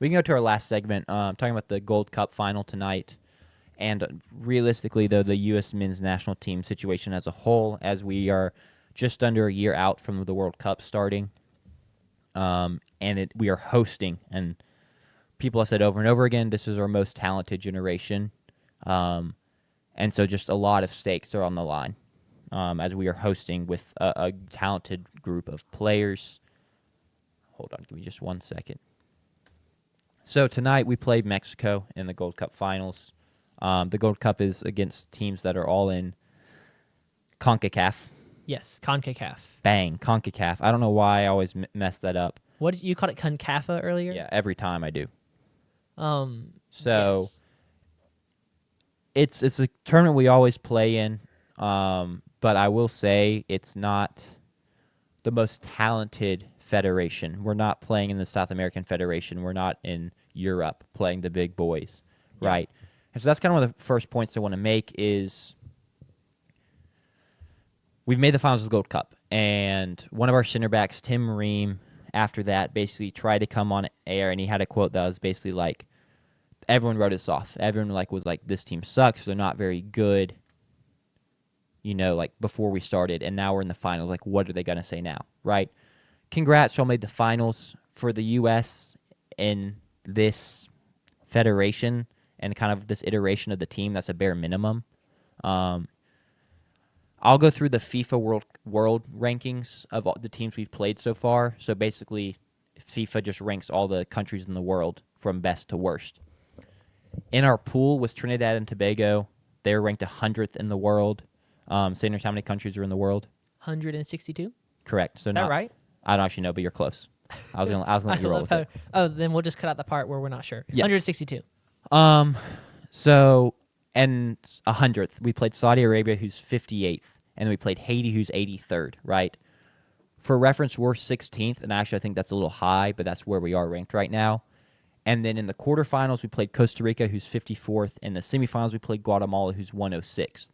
We can go to our last segment, talking about the Gold Cup final tonight. And realistically, though, the U.S. men's national team situation as a whole, as we are just under a year out from the World Cup starting, we are hosting. And people have said over and over again, this is our most talented generation. And so just a lot of stakes are on the line as we are hosting with a talented group of players. Hold on, give me just 1 second. So tonight we played Mexico in the Gold Cup finals. The Gold Cup is against teams that are all in CONCACAF. Yes, CONCACAF. Bang, CONCACAF. I don't know why I always mess that up. What did you call it, CONCACAF earlier? Yeah, every time I do. So it's a tournament we always play in, but I will say it's not the most talented federation. We're not playing in the South American Federation. We're not in Europe playing the big boys, right? And so that's kind of one of the first points I want to make is we've made the finals of the Gold Cup, and one of our center backs, Tim Ream, after that basically tried to come on air, and he had a quote that was basically like, everyone wrote us off. Everyone was like, this team sucks. They're not very good, before we started, and now we're in the finals. Like, what are they going to say now, right? Congrats, y'all made the finals. For the U.S. in this federation and kind of this iteration of the team, that's a bare minimum. I'll go through the FIFA world rankings of all the teams we've played so far. So basically, FIFA just ranks all the countries in the world from best to worst. In our pool was Trinidad and Tobago. They're ranked 100th in the world. Sanders, how many countries are in the world? 162. Correct. So Is that right? I don't actually know, but you're close. I was gonna let you roll with it. Oh, then we'll just cut out the part where we're not sure. Yeah. 162. So, and 100th, we played Saudi Arabia, who's 58th, and then we played Haiti, who's 83rd, right? For reference, we're 16th, and actually I think that's a little high, but that's where we are ranked right now. And then in the quarterfinals, we played Costa Rica, who's 54th. In the semifinals, we played Guatemala, who's 106th.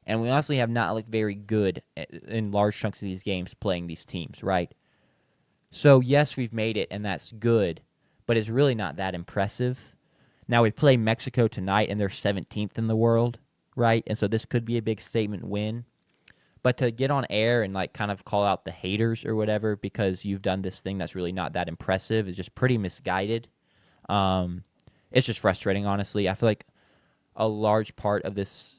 And we honestly have not looked very good in large chunks of these games playing these teams, right? So, yes, we've made it, and that's good, but it's really not that impressive. Now, we play Mexico tonight, and they're 17th in the world, right? And so this could be a big statement win. But to get on air and kind of call out the haters or whatever because you've done this thing that's really not that impressive is just pretty misguided. It's just frustrating, honestly. I feel like a large part of this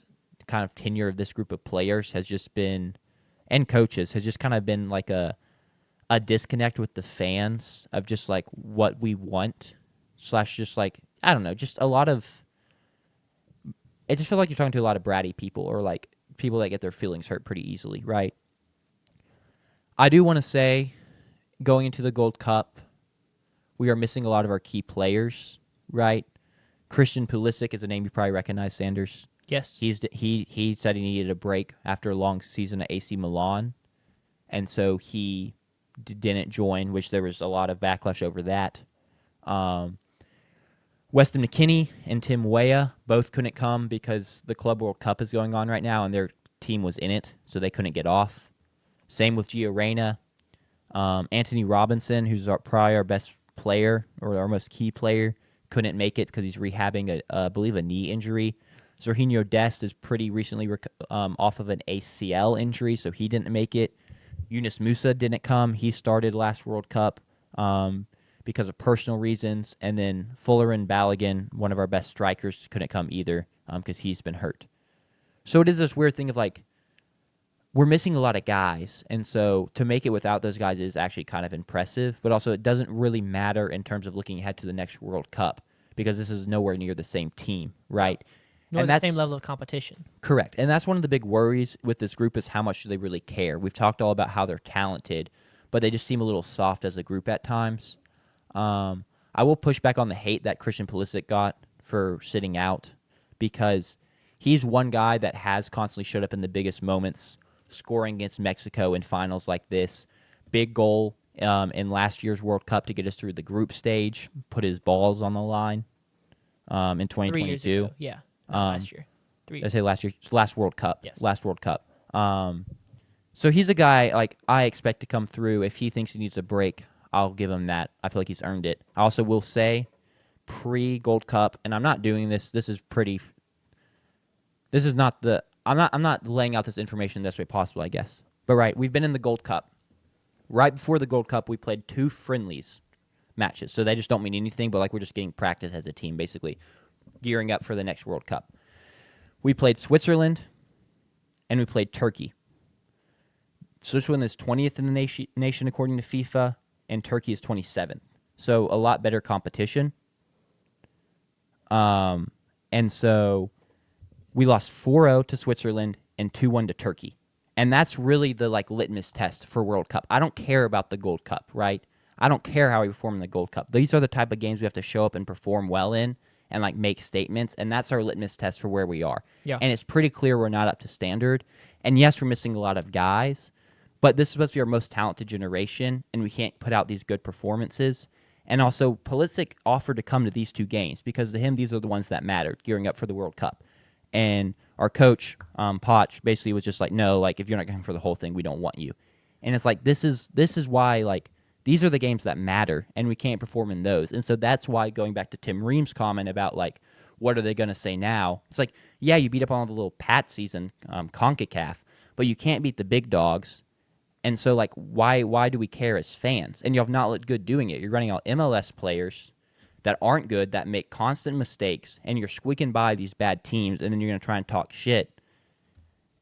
kind of tenure of this group of players has just been, and coaches, has just kind of been like a disconnect with the fans of just what we want / just I don't know, just a lot of, it just feels like you're talking to a lot of bratty people or people that get their feelings hurt pretty easily, right? I do want to say, going into the Gold Cup, we are missing a lot of our key players, right? Christian Pulisic is a name you probably recognize, Sanders. Yes. He said he needed a break after a long season at AC Milan, and so he didn't join, which there was a lot of backlash over that. Weston McKennie and Tim Weah both couldn't come because the Club World Cup is going on right now, and their team was in it, so they couldn't get off. Same with Gio Reyna. Anthony Robinson, who's probably our best player or our most key player, couldn't make it because he's rehabbing, I believe, a knee injury. Serginho Dest is pretty recently off of an ACL injury, so he didn't make it. Yunus Musa didn't come. He started last World Cup because of personal reasons. And then Folarin Balogun, one of our best strikers, couldn't come either because he's been hurt. So it is this weird thing of we're missing a lot of guys. And so to make it without those guys is actually kind of impressive. But also it doesn't really matter in terms of looking ahead to the next World Cup because this is nowhere near the same team, right? Nor the same level of competition. Correct. And that's one of the big worries with this group is how much do they really care. We've talked all about how they're talented, but they just seem a little soft as a group at times. I will push back on the hate that Christian Pulisic got for sitting out because he's one guy that has constantly showed up in the biggest moments, scoring against Mexico in finals like this. Big goal in last year's World Cup to get us through the group stage, put his balls on the line in 2022. 3 years ago. Yeah. Last year. 3 years. I say last year. It's last World Cup. Yes. Last World Cup. So he's a guy I expect to come through. If he thinks he needs a break, I'll give him that. I feel like he's earned it. I also will say pre-Gold Cup, and I'm not doing this. This is not the. I'm not laying out this information the best way possible, I guess. But right, we've been in the Gold Cup. Right before the Gold Cup, we played 2 friendlies matches, so they just don't mean anything. But like we're just getting practice as a team, basically, gearing up for the next World Cup. We played Switzerland, and we played Turkey. Switzerland is 20th in the nation according to FIFA, and Turkey is 27th. So a lot better competition. And so we lost 4-0 to Switzerland and 2-1 to Turkey. And that's really the litmus test for World Cup. I don't care about the Gold Cup, right? I don't care how we perform in the Gold Cup. These are the type of games we have to show up and perform well in and make statements, and that's our litmus test for where we are. Yeah. And it's pretty clear we're not up to standard. And yes, we're missing a lot of guys, but this is supposed to be our most talented generation, and we can't put out these good performances. And also, Pulisic offered to come to these 2 games because to him, these are the ones that mattered, gearing up for the World Cup. And our coach, Poch, basically was just no, if you're not going for the whole thing, we don't want you. And it's this is why, these are the games that matter, and we can't perform in those. And so that's why, going back to Tim Ream's comment about, what are they going to say now? It's yeah, you beat up on all the little patsies and CONCACAF, but you can't beat the big dogs. And so, why do we care as fans? And you have not looked good doing it. You're running out MLS players that aren't good, that make constant mistakes, and you're squeaking by these bad teams, and then you're going to try and talk shit.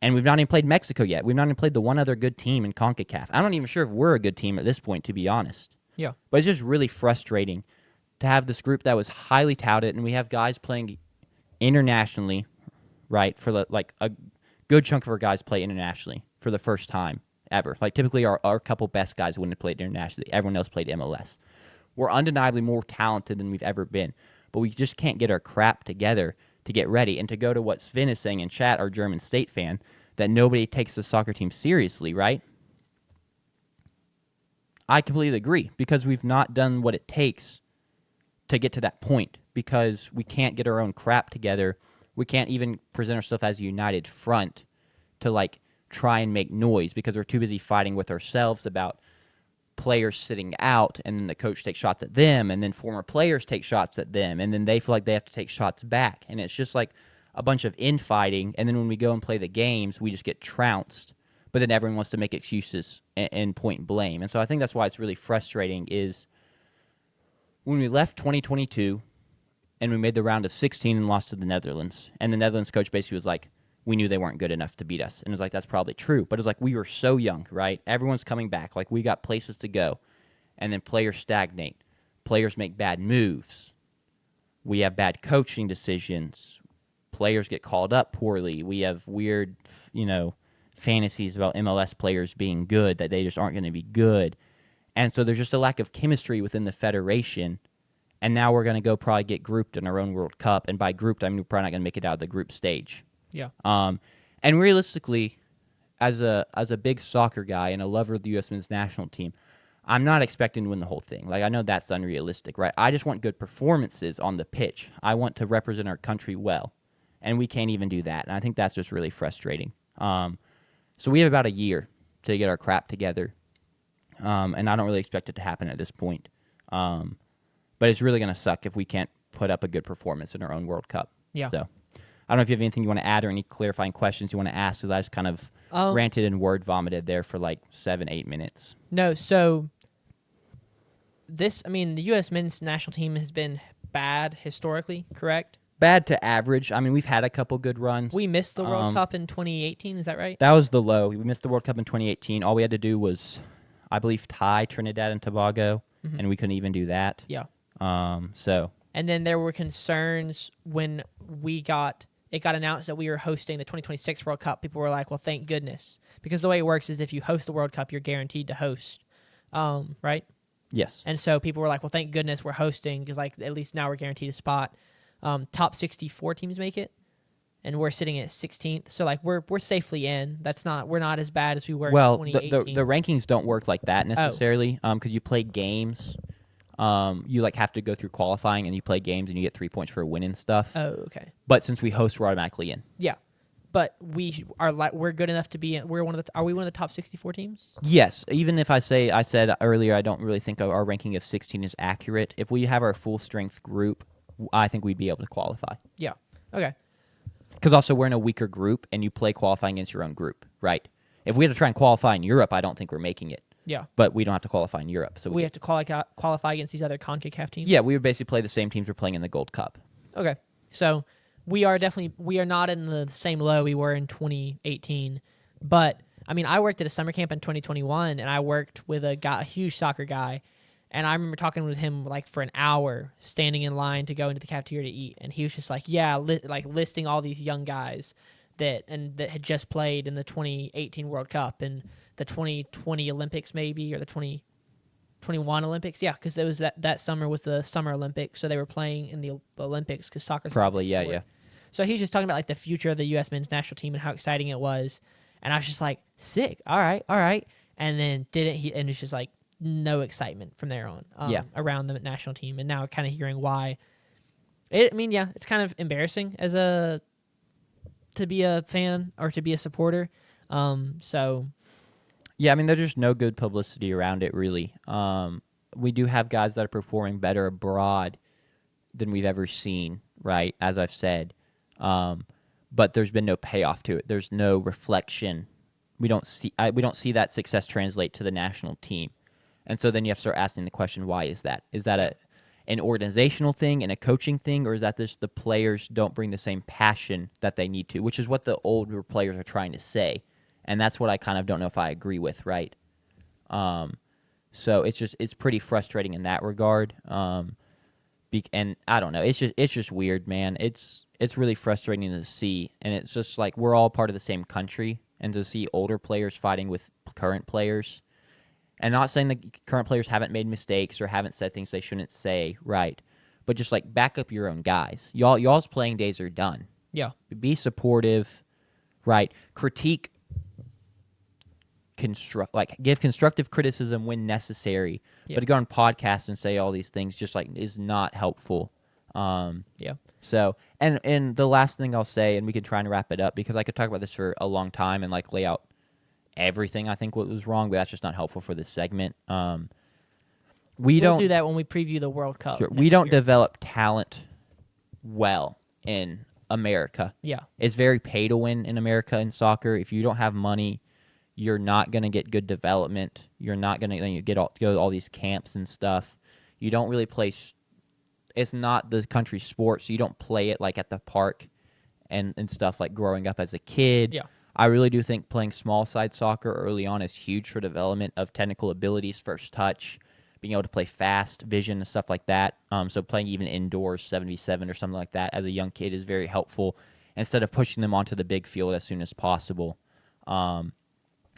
And we've not even played Mexico yet. We've not even played the one other good team in CONCACAF. I'm not even sure if we're a good team at this point, to be honest. Yeah. But it's just really frustrating to have this group that was highly touted, and we have guys playing internationally, right, for a good chunk of our guys play internationally for the first time ever. Typically, our couple best guys wouldn't have played internationally. Everyone else played MLS. We're undeniably more talented than we've ever been, but we just can't get our crap together to get ready. And to go to what Sven is saying in chat, our German State fan, that nobody takes the soccer team seriously, right? I completely agree, because we've not done what it takes to get to that point, because we can't get our own crap together. We can't even present ourselves as a united front to try and make noise, because we're too busy fighting with ourselves about players sitting out, and then the coach takes shots at them, and then former players take shots at them, and then they feel like they have to take shots back, and it's just a bunch of infighting. And then when we go and play the games, we just get trounced, but then everyone wants to make excuses and point blame. And so I think that's why it's really frustrating is when we left 2022 and we made the round of 16 and lost to the Netherlands, and the Netherlands coach basically was we knew they weren't good enough to beat us. And it was that's probably true. But it was we were so young, right? Everyone's coming back. We got places to go. And then players stagnate. Players make bad moves. We have bad coaching decisions. Players get called up poorly. We have weird, fantasies about MLS players being good, that they just aren't going to be good. And so there's just a lack of chemistry within the federation. And now we're going to go probably get grouped in our own World Cup. And by grouped, I mean we're probably not going to make it out of the group stage. Yeah. And realistically, as a big soccer guy and a lover of the U.S. men's national team, I'm not expecting to win the whole thing. I know that's unrealistic, right? I just want good performances on the pitch. I want to represent our country well, and we can't even do that. And I think that's just really frustrating. So we have about a year to get our crap together, and I don't really expect it to happen at this point. But it's really going to suck if we can't put up a good performance in our own World Cup. Yeah. So I don't know if you have anything you want to add or any clarifying questions you want to ask, because I just kind of ranted and word vomited there for 7-8 minutes. No, so the U.S. men's national team has been bad historically, correct? Bad to average. I mean, we've had a couple good runs. We missed the World Cup in 2018, is that right? That was the low. We missed the World Cup in 2018. All we had to do was, I believe, tie Trinidad and Tobago, and we couldn't even do that. Yeah. And then there were concerns when it got announced that we were hosting the 2026 World Cup. People were like, well, thank goodness. Because the way it works is if you host the World Cup, you're guaranteed to host, right? Yes. And so people were like, well, thank goodness we're hosting, because at least now we're guaranteed a spot. Top 64 teams make it, and we're sitting at 16th. So we're safely in. We're not as bad as we were in 2018. The rankings don't work like that necessarily, because you play games. You have to go through qualifying, and you play games, and you get 3 points for a win and stuff. Oh, okay. But since we host, we're automatically in. Yeah, but we're good enough to be in. Are we one of the top 64 teams? Yes. Even if I said earlier, I don't really think our ranking of 16 is accurate. If we have our full strength group, I think we'd be able to qualify. Yeah. Okay. Because also we're in a weaker group, and you play qualifying against your own group, right? If we had to try and qualify in Europe, I don't think we're making it. Yeah. But we don't have to qualify in Europe. So We have to qualify against these other CONCACAF teams. yeah, we would basically play the same teams we're playing in the Gold Cup. Okay. So we are not in the same low we were in 2018. But I mean, I worked at a summer camp in 2021, and I worked with a huge soccer guy, and I remember talking with him like for an hour, standing in line to go into the cafeteria to eat, and he was just like, yeah, like listing all these young guys that had just played in the 2018 World Cup and the 2020 Olympics maybe, or the 2021 Olympics. Yeah, because it was that summer was the Summer Olympics, so they were playing in the Olympics because soccer's Probably, yeah, sport. yeah. So he's just talking about like the future of the U.S. men's national team and how exciting it was, and I was just like, sick, all right, and then and it's just like no excitement from there on around the national team, and now kind of hearing why. It's kind of embarrassing to be a fan or to be a supporter. So Yeah, I mean, there's just no good publicity around it, really. We do have guys that are performing better abroad than we've ever seen, right, as I've said. But there's been no payoff to it. There's no reflection. We don't see that success translate to the national team. And so then you have to start asking the question, why is that? Is that an organizational thing and a coaching thing, or is that just the players don't bring the same passion that they need to, which is what the older players are trying to say. And that's what I kind of don't know if I agree with, right? So it's pretty frustrating in that regard. And I don't know, it's just weird, man. It's really frustrating to see, and it's just like we're all part of the same country, and to see older players fighting with current players, and not saying that current players haven't made mistakes or haven't said things they shouldn't say, right? But just like back up your own guys. Y'all's playing days are done. yeah, Be supportive, right? Critique. Give constructive criticism when necessary, Yeah. but to go on podcasts and say all these things just like is not helpful. yeah, So and the last thing I'll say, and we could try and wrap it up because I could talk about this for a long time and like lay out everything I think what was wrong, but that's just not helpful for this segment. we'll Don't do that when we preview the World Cup. Sure, next we don't year. develop talent well in America. Yeah, It's very pay to win in America in soccer. If you don't have money, you're not going to get good development. You're not going to go to all these camps and stuff. You don't really play. It's not the country sport, so you don't play it like at the park and stuff like growing up as a kid. Yeah. I really do think playing small side soccer early on is huge for development of technical abilities, first touch, being able to play fast, vision, and stuff like that. So playing even indoors, 7v7 or something like that as a young kid is very helpful instead of pushing them onto the big field as soon as possible.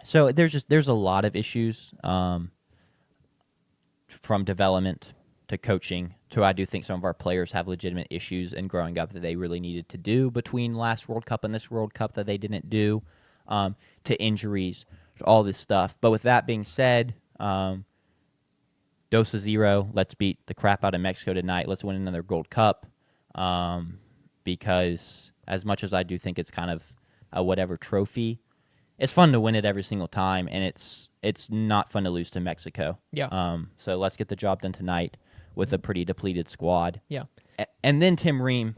So there's a lot of issues from development to coaching to I do think some of our players have legitimate issues in growing up that they really needed to do between last World Cup and this World Cup that they didn't do, to injuries, to all this stuff. But with that being said, dose of zero, let's beat the crap out of Mexico tonight. Let's win another Gold Cup, because as much as I do think it's kind of a whatever trophy, it's fun to win it every single time, and it's not fun to lose to Mexico. Yeah. So let's get the job done tonight with a pretty depleted squad. yeah, And then Tim Ream,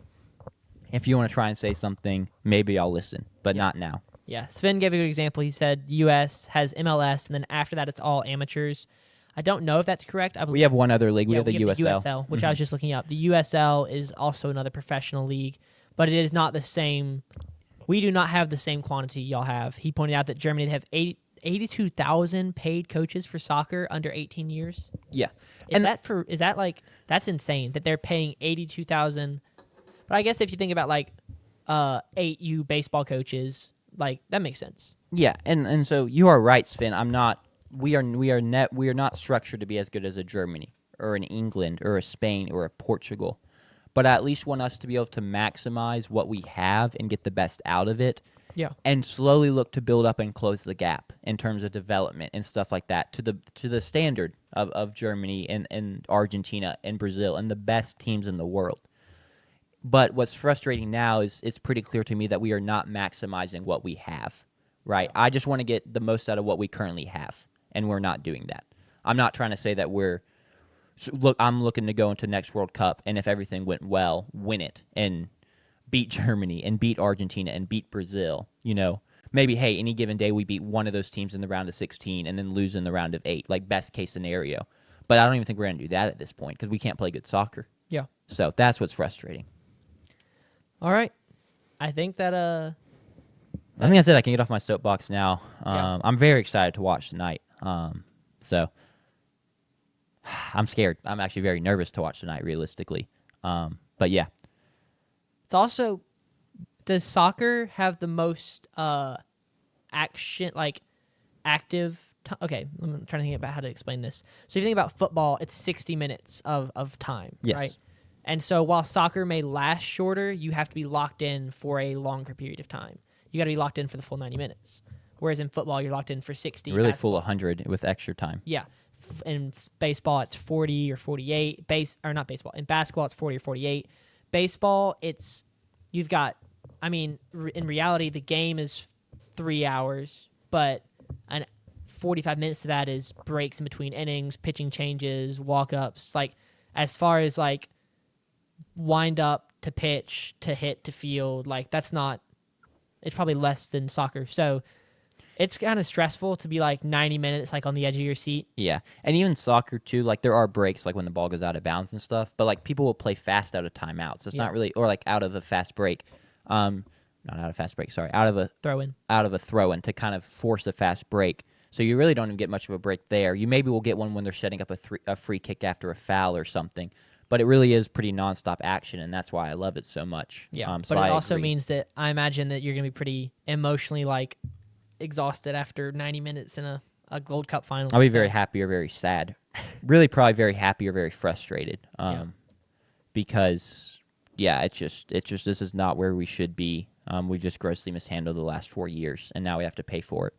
if you want to try and say something, maybe I'll listen, but not now. yeah. Sven gave a good example. He said U.S. has MLS, and then after that, it's all amateurs. I don't know if that's correct. I believe We have one other league. We yeah, have the USL. USL, which I was just looking up. The USL is also another professional league, but it is not the same. We do not have the same quantity y'all have. He pointed out that Germany they have 82,000 paid coaches for soccer under 18 years. Yeah. That's insane that they're paying 82,000. But I guess if you think about like 8U baseball coaches, like that makes sense. Yeah, and so you are right, Sven. We are not structured to be as good as a Germany or an England or a Spain or a Portugal, but I at least want us to be able to maximize what we have and get the best out of it. Yeah. And slowly look to build up and close the gap in terms of development and stuff like that to the standard of Germany and Argentina and Brazil and the best teams in the world. But what's frustrating now is it's pretty clear to me that we are not maximizing what we have, right? I just want to get the most out of what we currently have, and we're not doing that. I'm not trying to say that we're So look, I'm looking to go into next World Cup, and if everything went well, win it and beat Germany and beat Argentina and beat Brazil. Maybe, hey, any given day we beat one of those teams in the round of 16 and then lose in the round of 8, like best case scenario. But I don't even think we're going to do that at this point because we can't play good soccer. Yeah. So that's what's frustrating. All right. I think that I think that's it. I can get off my soapbox now. Yeah. I'm very excited to watch tonight. So I'm scared. I'm actually very nervous to watch tonight, realistically. But yeah. it's also, does soccer have the most action, like active? Okay, I'm trying to think about how to explain this. So if you think about football, it's 60 minutes of time, Yes. right? And so while soccer may last shorter, you have to be locked in for a longer period of time. You got to be locked in for the full 90 minutes. Whereas in football, you're locked in for 60. Really full 100 with extra time. Yeah. In baseball, it's 40 or 48. Not baseball. In basketball, it's 40 or 48. Baseball, you've got, in reality, the game is 3 hours, but 45 minutes of that is breaks in between innings, pitching changes, walk-ups. Like, as far as, like, wind up to pitch, to hit, to field, like, it's probably less than soccer. So it's kind of stressful to be like 90 minutes, like on the edge of your seat. Yeah. And even soccer, too, like there are breaks, like when the ball goes out of bounds and stuff, but like people will play fast out of timeout. So it's not really, or like out of a fast break. Not out of fast break, sorry. Out of a throw in to kind of force a fast break. So you really don't even get much of a break there. You maybe will get one when they're setting up a free kick after a foul or something. But it really is pretty nonstop action, and that's why I love it so much. Yeah, So but it I also agree. means that I imagine that you're going to be pretty emotionally, like, exhausted after 90 minutes in a Gold Cup final. I'll be very happy or very sad. Really probably very happy or very frustrated. Because, yeah, it's just this is not where we should be. We've just grossly mishandled the last 4 years, and now we have to pay for it.